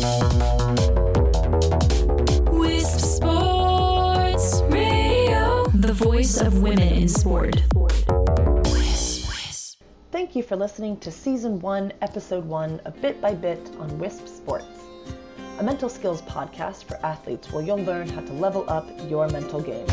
WISP Sports Radio, the voice of women in sport. Thank you for listening to Season 1, Episode 1 of Bit by Bit on WISP Sports, a mental skills podcast for athletes where you'll learn how to level up your mental game.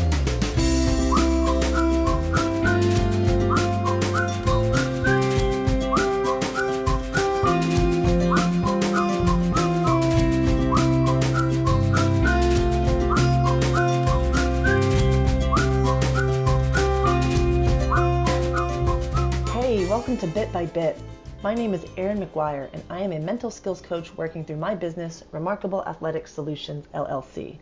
Welcome to Bit by Bit. My name is Erin McGuire, and I am a mental skills coach working through my business, Remarqueable Athletic Solutions, LLC.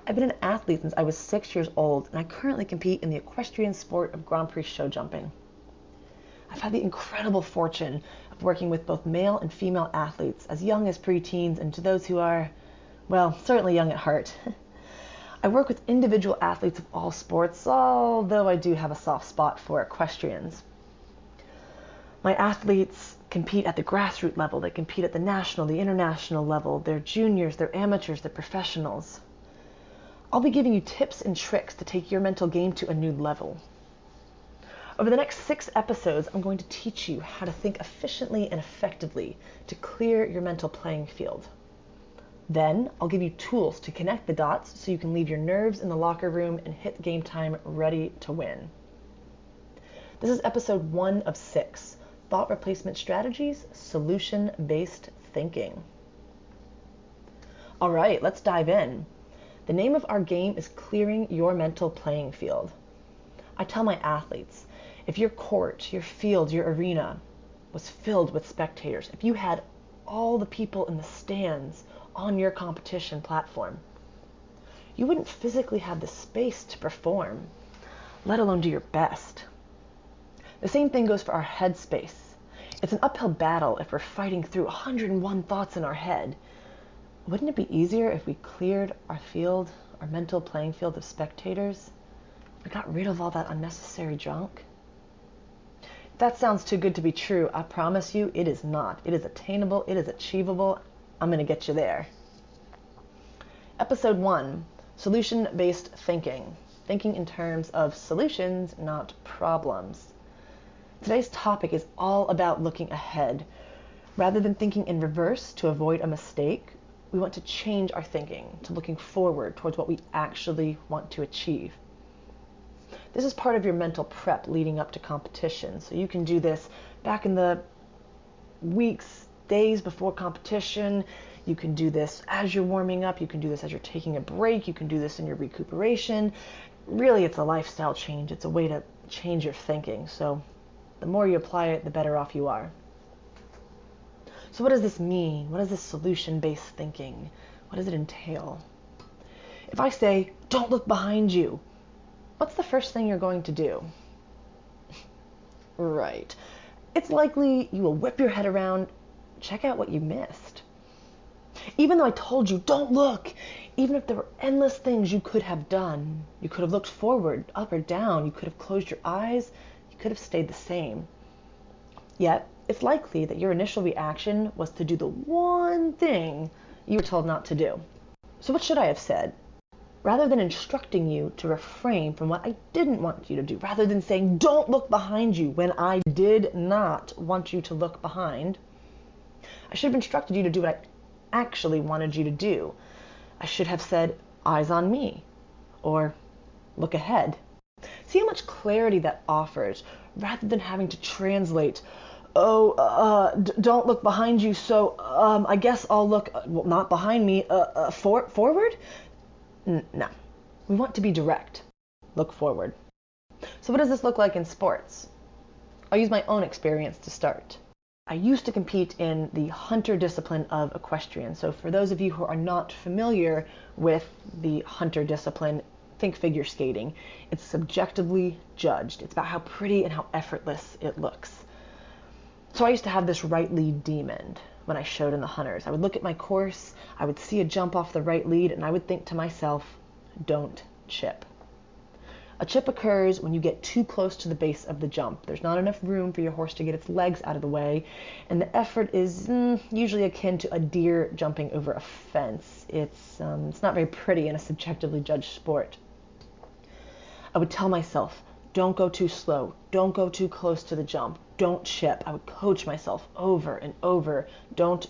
I've been an athlete since I was 6 years old, and I currently compete in the equestrian sport of Grand Prix show jumping. I've had the incredible fortune of working with both male and female athletes as young as preteens and to those who are, well, certainly young at heart. I work with individual athletes of all sports, although I do have a soft spot for equestrians. My athletes compete at the grassroots level. They compete at the national, the international level. They're juniors, they're amateurs, they're professionals. I'll be giving you tips and tricks to take your mental game to a new level. Over the next 6 episodes, I'm going to teach you how to think efficiently and effectively to clear your mental playing field. Then, I'll give you tools to connect the dots so you can leave your nerves in the locker room and hit game time ready to win. This is episode 1 of 6. Thought replacement strategies, solution-based thinking. All right, let's dive in. The name of our game is clearing your mental playing field. I tell my athletes, if your court, your field, your arena was filled with spectators, if you had all the people in the stands on your competition platform, you wouldn't physically have the space to perform, let alone do your best. The same thing goes for our head space. It's an uphill battle if we're fighting through 101 thoughts in our head. Wouldn't it be easier if we cleared our field, our mental playing field of spectators? We got rid of all that unnecessary junk? If that sounds too good to be true, I promise you it is not. It is attainable, it is achievable. I'm going to get you there. Episode 1, solution-based thinking. Thinking in terms of solutions, not problems. Today's topic is all about looking ahead. Rather than thinking in reverse to avoid a mistake, we want to change our thinking to looking forward towards what we actually want to achieve. This is part of your mental prep leading up to competition. So you can do this back in the weeks, days before competition. You can do this as you're warming up. You can do this as you're taking a break. You can do this in your recuperation. Really, it's a lifestyle change. It's a way to change your thinking. So the more you apply it, the better off you are. So what does this mean? What is this solution-based thinking? What does it entail? If I say, don't look behind you, what's the first thing you're going to do? Right. It's likely you will whip your head around, check out what you missed. Even though I told you, don't look, even if there were endless things you could have done, you could have looked forward, up or down, you could have closed your eyes, could have stayed the same. Yet, it's likely that your initial reaction was to do the one thing you were told not to do. So what should I have said? Rather than instructing you to refrain from what I didn't want you to do, rather than saying, don't look behind you when I did not want you to look behind, I should have instructed you to do what I actually wanted you to do. I should have said, eyes on me, or look ahead. See how much clarity that offers, rather than having to translate, don't look behind you, so I guess I'll look, well, not behind me, forward? No. We want to be direct. Look forward. So what does this look like in sports? I'll use my own experience to start. I used to compete in the hunter discipline of equestrian. So for those of you who are not familiar with the hunter discipline, think figure skating. It's subjectively judged. It's about how pretty and how effortless it looks. So I used to have this right lead demon when I showed in the hunters. I would look at my course, I would see a jump off the right lead, and I would think to myself, don't chip. A chip occurs when you get too close to the base of the jump. There's not enough room for your horse to get its legs out of the way, and the effort is usually akin to a deer jumping over a fence. It's not very pretty in a subjectively judged sport. I would tell myself, don't go too slow, don't go too close to the jump, don't chip. I would coach myself over and over, don't.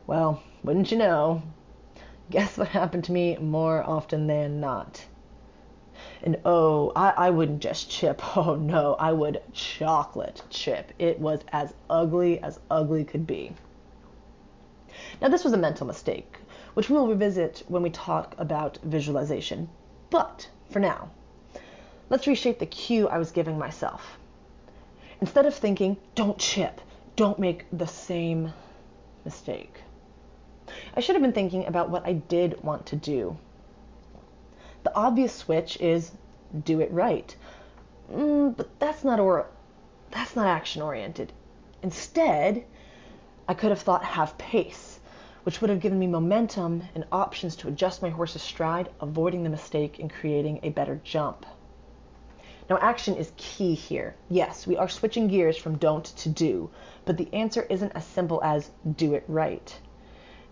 Well, wouldn't you know, guess what happened to me more often than not? And I wouldn't just chip. Oh no, I would chocolate chip. It was as ugly could be. Now this was a mental mistake, which we will revisit when we talk about visualization. But for now, let's reshape the cue I was giving myself. Instead of thinking, don't chip, don't make the same mistake, I should have been thinking about what I did want to do. The obvious switch is do it right. But that's not action-oriented. Instead, I could have thought have pace, which would have given me momentum and options to adjust my horse's stride, avoiding the mistake and creating a better jump. Now, action is key here. Yes, we are switching gears from don't to do, but the answer isn't as simple as do it right.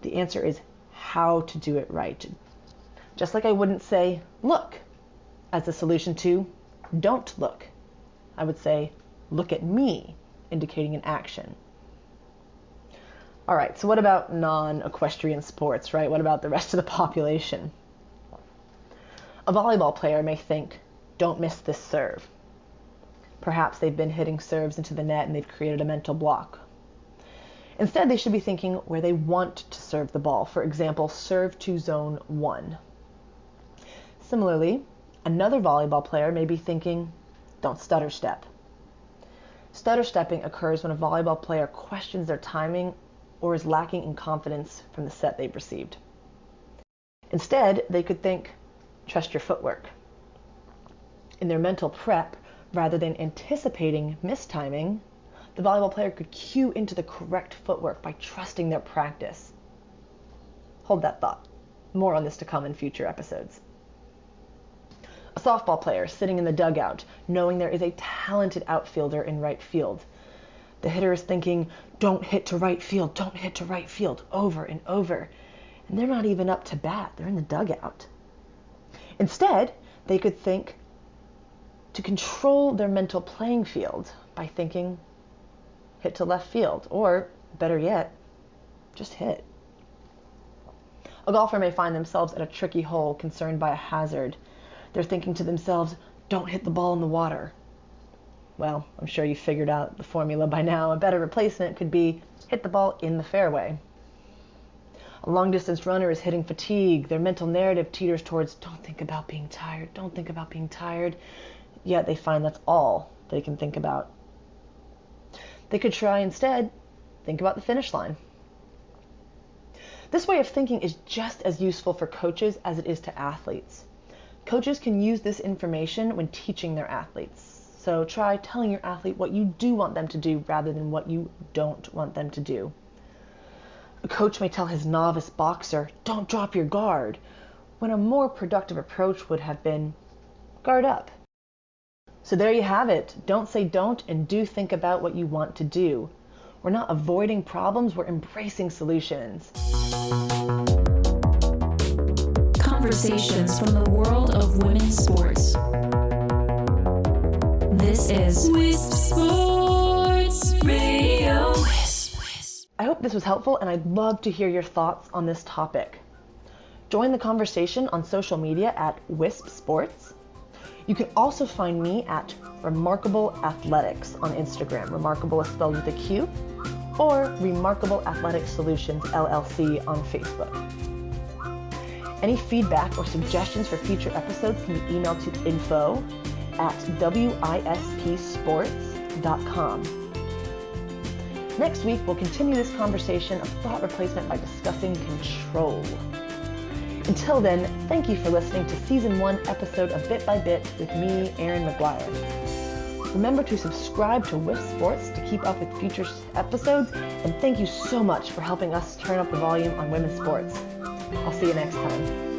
The answer is how to do it right. Just like I wouldn't say, look, as a solution to don't look. I would say, look at me, indicating an action. All right, so what about non-equestrian sports, right? What about the rest of the population? A volleyball player may think, don't miss this serve. Perhaps they've been hitting serves into the net and they've created a mental block. Instead, they should be thinking where they want to serve the ball. For example, serve to zone 1. Similarly, another volleyball player may be thinking, don't stutter step. Stutter stepping occurs when a volleyball player questions their timing or is lacking in confidence from the set they've received. Instead, they could think, trust your footwork. In their mental prep, rather than anticipating mistiming, the volleyball player could cue into the correct footwork by trusting their practice. Hold that thought. More on this to come in future episodes. A softball player sitting in the dugout, knowing there is a talented outfielder in right field. The hitter is thinking, don't hit to right field, don't hit to right field, over and over. And they're not even up to bat, they're in the dugout. Instead, they could think to control their mental playing field by thinking, hit to left field, or better yet, just hit. A golfer may find themselves at a tricky hole concerned by a hazard. They're thinking to themselves, don't hit the ball in the water. Well, I'm sure you figured out the formula by now. A better replacement could be hit the ball in the fairway. A long-distance runner is hitting fatigue. Their mental narrative teeters towards, don't think about being tired, don't think about being tired. Yet they find that's all they can think about. They could try instead, think about the finish line. This way of thinking is just as useful for coaches as it is to athletes. Coaches can use this information when teaching their athletes. So try telling your athlete what you do want them to do rather than what you don't want them to do. A coach may tell his novice boxer, don't drop your guard, when a more productive approach would have been, guard up. So there you have it. Don't say don't and do think about what you want to do. We're not avoiding problems, we're embracing solutions. Conversations from the world of women's sports. This is WISP Sports Radio. I hope this was helpful, and I'd love to hear your thoughts on this topic. Join the conversation on social media at WISP Sports. You can also find me at Remarqueable Athletics on Instagram. Remarqueable is spelled with a Q, or Remarqueable Athletic Solutions LLC on Facebook. Any feedback or suggestions for future episodes can be emailed to info@wispsports.com. Next week, we'll continue this conversation of thought replacement by discussing control. Until then, thank you for listening to Season 1 episode of Bit by Bit with me, Erin McGuire. Remember to subscribe to WISP Sports to keep up with future episodes, and thank you so much for helping us turn up the volume on women's sports. I'll see you next time.